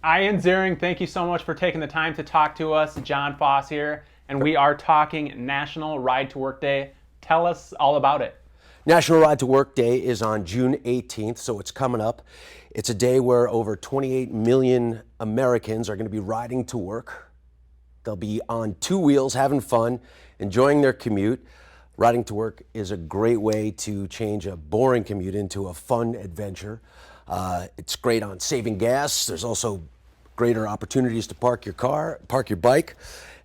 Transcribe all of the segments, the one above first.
Ian Ziering, thank you so much for taking the time to talk to us. John Foss here, and we are talking National Ride to Work Day. Tell us all about it. National Ride to Work Day is on June 18th, so it's coming up. It's a day where over 28 million Americans are going to be riding to work. They'll be on two wheels, having fun, enjoying their commute. Riding to work is a great way to change a boring commute into a fun adventure. It's great on saving gas. There's also greater opportunities to park your car, park your bike.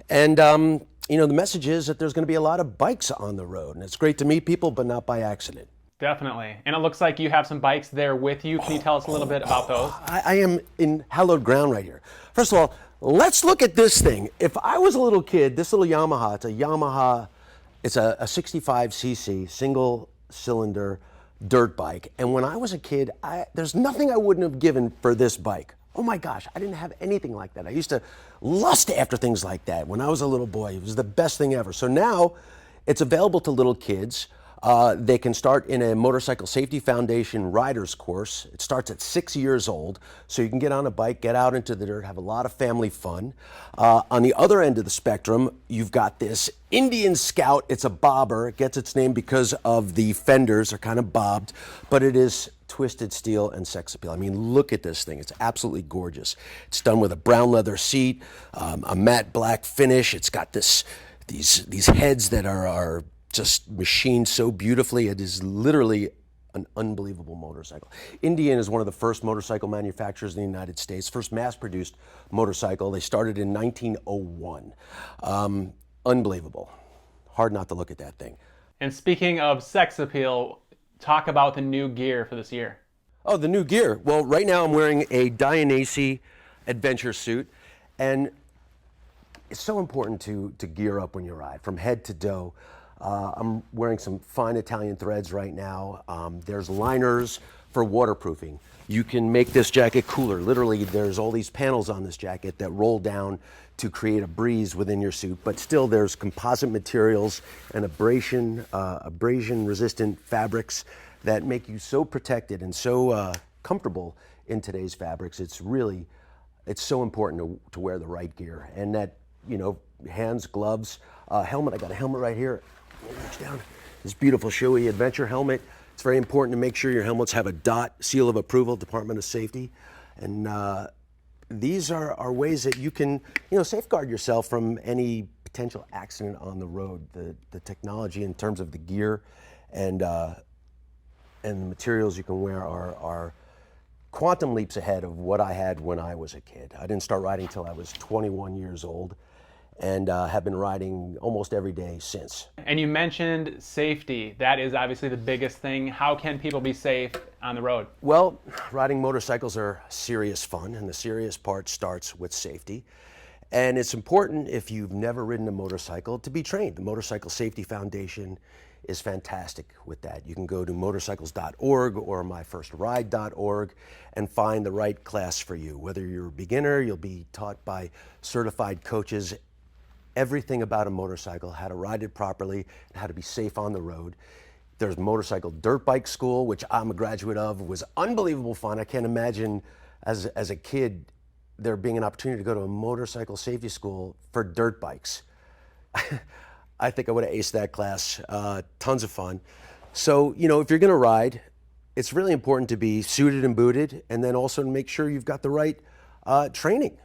And, the message is that there's going to be a lot of bikes on the road. And it's great to meet people, but not by accident. Definitely. And it looks like you have some bikes there with you. Can you tell us a little bit about those? I am in hallowed ground right here. First of all, let's look at this thing. If I was a little kid, this little Yamaha, it's a 65cc single cylinder dirt bike. And when I was a kid, there's nothing I wouldn't have given for this bike. Oh my gosh, I didn't have anything like that. I used to lust after things like that when I was a little boy. It was the best thing ever. So now it's available to little kids. They can start in a Motorcycle Safety Foundation riders course. It starts at 6 years old, so you can get on a bike, get out into the dirt, have a lot of family fun. On the other end of the spectrum, you've got this Indian Scout. It's a bobber. It gets its name because of the fenders are kind of bobbed, but it is twisted steel and sex appeal. I mean, look at this thing. It's absolutely gorgeous. It's done with a brown leather seat, a matte black finish. It's got these heads that are just machined so beautifully. It is literally an unbelievable motorcycle. Indian is one of the first motorcycle manufacturers in the United States, first mass-produced motorcycle. They started in 1901. Unbelievable. Hard not to look at that thing. And speaking of sex appeal, talk about the new gear for this year. Oh, the new gear. Well, right now I'm wearing a Dianese adventure suit, and it's so important to gear up when you ride, from head to toe. I'm wearing some fine Italian threads right now. There's liners for waterproofing. You can make this jacket cooler. Literally, there's all these panels on this jacket that roll down to create a breeze within your suit, but still there's composite materials and abrasion-resistant fabrics that make you so protected and so comfortable in today's fabrics. It's so important to wear the right gear. And that, hands, gloves, helmet. I got a helmet right here. Reach down. This beautiful Shoei adventure helmet. It's very important to make sure your helmets have a DOT, seal of approval, Department of Safety. And these are ways that you can, safeguard yourself from any potential accident on the road. The technology in terms of the gear and the materials you can wear are quantum leaps ahead of what I had when I was a kid. I didn't start riding until I was 21 years old, and have been riding almost every day since. And you mentioned safety. That is obviously the biggest thing. How can people be safe on the road? Well, riding motorcycles are serious fun, and the serious part starts with safety. And it's important, if you've never ridden a motorcycle, to be trained. The Motorcycle Safety Foundation is fantastic with that. You can go to motorcycles.org or myfirstride.org and find the right class for you. Whether you're a beginner, you'll be taught by certified coaches everything about a motorcycle, how to ride it properly, and how to be safe on the road. There's motorcycle dirt bike school, which I'm a graduate of. It was unbelievable fun. I can't imagine as a kid there being an opportunity to go to a motorcycle safety school for dirt bikes. I think I would have aced that class. Tons of fun. So, if you're gonna ride, it's really important to be suited and booted, and then also to make sure you've got the right training.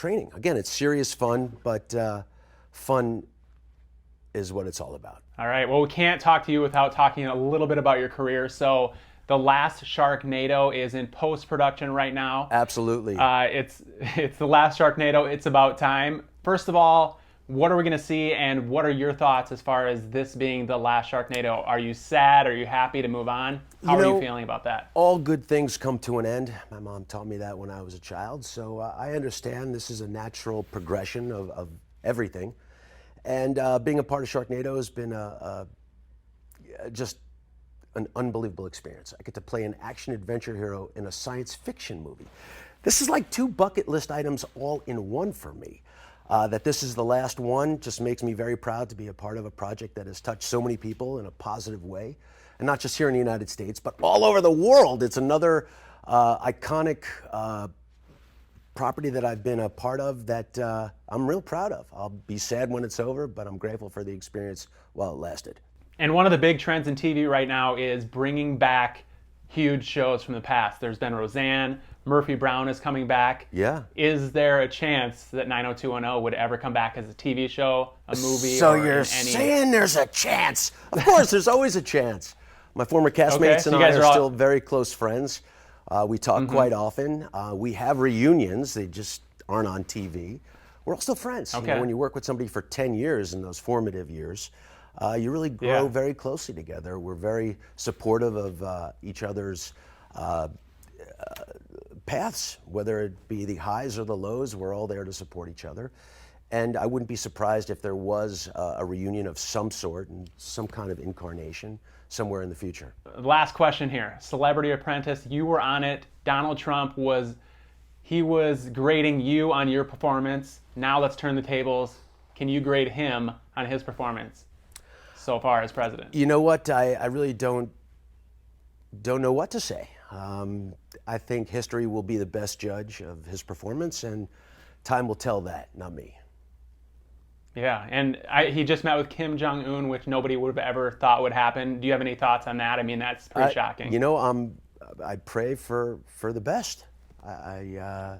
Again, it's serious fun, but fun is what it's all about. All right, well, we can't talk to you without talking a little bit about your career. So the last Sharknado is in post-production right now. Absolutely. It's the last Sharknado. It's about time. First of all, what are we going to see, and what are your thoughts as far as this being the last Sharknado? Are you sad? Are you happy to move on? How are you feeling about that? All good things come to an end. My mom taught me that when I was a child, so I understand this is a natural progression of everything. And being a part of Sharknado has been just an unbelievable experience. I get to play an action-adventure hero in a science fiction movie. This is like two bucket list items all in one for me. That this is the last one just makes me very proud to be a part of a project that has touched so many people in a positive way. And not just here in the United States, but all over the world. It's another iconic property that I've been a part of that I'm real proud of. I'll be sad when it's over, but I'm grateful for the experience while it lasted. And one of the big trends in TV right now is bringing back huge shows from the past. There's been Roseanne, Murphy Brown is coming back. Yeah. Is there a chance that 90210 would ever come back as a TV show, a movie, So or you're in any... saying there's a chance? Of course, there's always a chance. My former castmates so and you I guys are are all- still very close friends. We talk quite often. We have reunions. They just aren't on TV. We're all still friends. You know, Okay. when you work with somebody for 10 years in those formative years, you really grow Yeah. very closely together. We're very supportive of each other's paths, whether it be the highs or the lows. We're all there to support each other. And I wouldn't be surprised if there was a reunion of some sort and some kind of incarnation somewhere in the future. Last question here. Celebrity Apprentice, you were on it. Donald Trump was grading you on your performance. Now let's turn the tables. Can you grade him on his performance so far as president? You know what? I really don't know what to say. I think history will be the best judge of his performance, and time will tell that, not me. Yeah, and he just met with Kim Jong-un, which nobody would have ever thought would happen. Do you have any thoughts on that? I mean, that's pretty shocking. You know, I pray for the best. I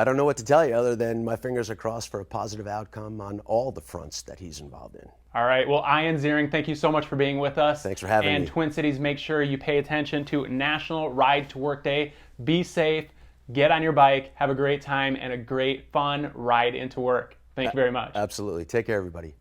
don't know what to tell you other than my fingers are crossed for a positive outcome on all the fronts that he's involved in. All right. Well, Ian Ziering, thank you so much for being with us. Thanks for having me. And Twin Cities, make sure you pay attention to National Ride to Work Day. Be safe, get on your bike, have a great time, and a great, fun ride into work. Thank you very much. Absolutely. Take care, everybody.